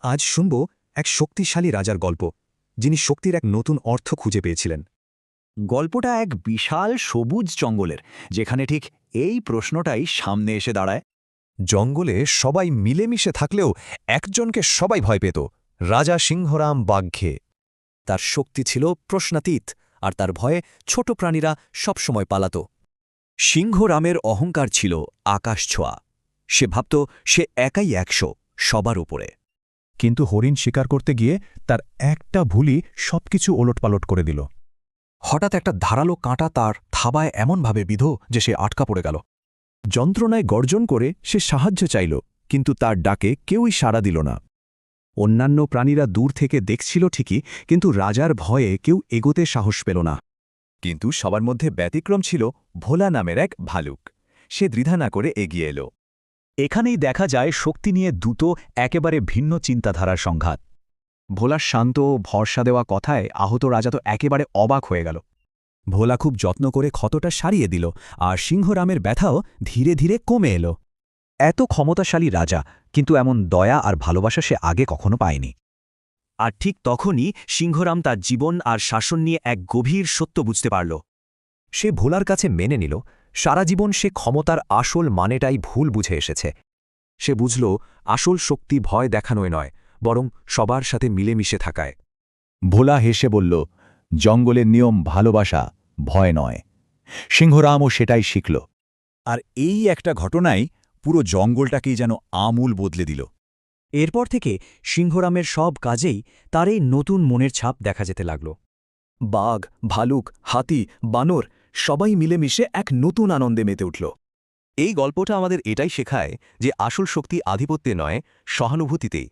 আজ শুনব এক শক্তিশালী রাজার গল্প, যিনি শক্তির এক নতুন অর্থ খুঁজে পেয়েছিলেন। গল্পটা এক বিশাল সবুজ জঙ্গলের, যেখানে ঠিক এই প্রশ্নটাই সামনে এসে দাঁড়ায়। জঙ্গলে সবাই মিলেমিশে থাকলেও একজনকে সবাই ভয় পেত, রাজা সিংহরাম বাঘে। তার শক্তি ছিল প্রশ্নাতীত, আর তার ভয়ে ছোট প্রাণীরা সবসময় পালাত। সিংহরামের অহংকার ছিল আকাশ ছোঁয়া। সে ভাবত সে একাই ১০০, সবার উপরে। কিন্তু হরিণ শিকার করতে গিয়ে তার একটা ভুলই সবকিছু ওলটপালট করে দিল। হঠাৎ একটা ধারালো কাঁটা তার থাবায় এমনভাবে বিঁধ যে সে আটকা পড়ে গেল। যন্ত্রণায় গর্জন করে সে সাহায্য চাইল, কিন্তু তার ডাকে কেউই সাড়া দিল না। অন্যান্য প্রাণীরা দূর থেকে দেখছিল ঠিকই, কিন্তু রাজার ভয়ে কেউ এগোতে সাহস পেল না। কিন্তু সবার মধ্যে ব্যতিক্রম ছিল ভোলা নামের এক ভালুক। সে দ্বিধা না করে এগিয়ে এলো। এখানেই দেখা যায় শক্তি নিয়ে দুটো একেবারে ভিন্ন চিন্তাধারার সংঘাত। ভোলার শান্ত ও ভরসা দেওয়া কথায় আহত রাজা তো একেবারে অবাক হয়ে গেল। ভোলা খুব যত্ন করে ক্ষতটা সারিয়ে দিল, আর সিংহরামের ব্যথাও ধীরে ধীরে কমে এলো। এত ক্ষমতাশালী রাজা, কিন্তু এমন দয়া আর ভালোবাসা সে আগে কখনো পায়নি। আর ঠিক তখনই সিংহরাম তার জীবন আর শাসন নিয়ে এক গভীর সত্য বুঝতে পারল। সে ভোলার কাছে মেনে নিল, সারা জীবন সে ক্ষমতার আসল মানেটাই ভুল বুঝে এসেছে। সে বুঝল আসল শক্তি ভয় দেখানোয় নয়, বরং সবার সাথে মিলেমিশে থাকায়। ভোলা হেসে বলল, জঙ্গলের নিয়ম ভালোবাসা, ভয় নয়। সিংহরামও সেটাই শিখল। আর এই একটা ঘটনাই পুরো জঙ্গলটাকেই যেন আমূল বদলে দিল। এরপর থেকে সিংহরামের সব কাজেই তার এই নতুন মনের ছাপ দেখা যেতে লাগল। বাঘ, ভালুক, হাতি, বানর সবাই মিলেমিশে এক নতুন আনন্দে মেতে উঠল। এই গল্পটা আমাদের এটাই শেখায় যে আসল শক্তি আধিপত্যে নয়, সহানুভূতিতেই।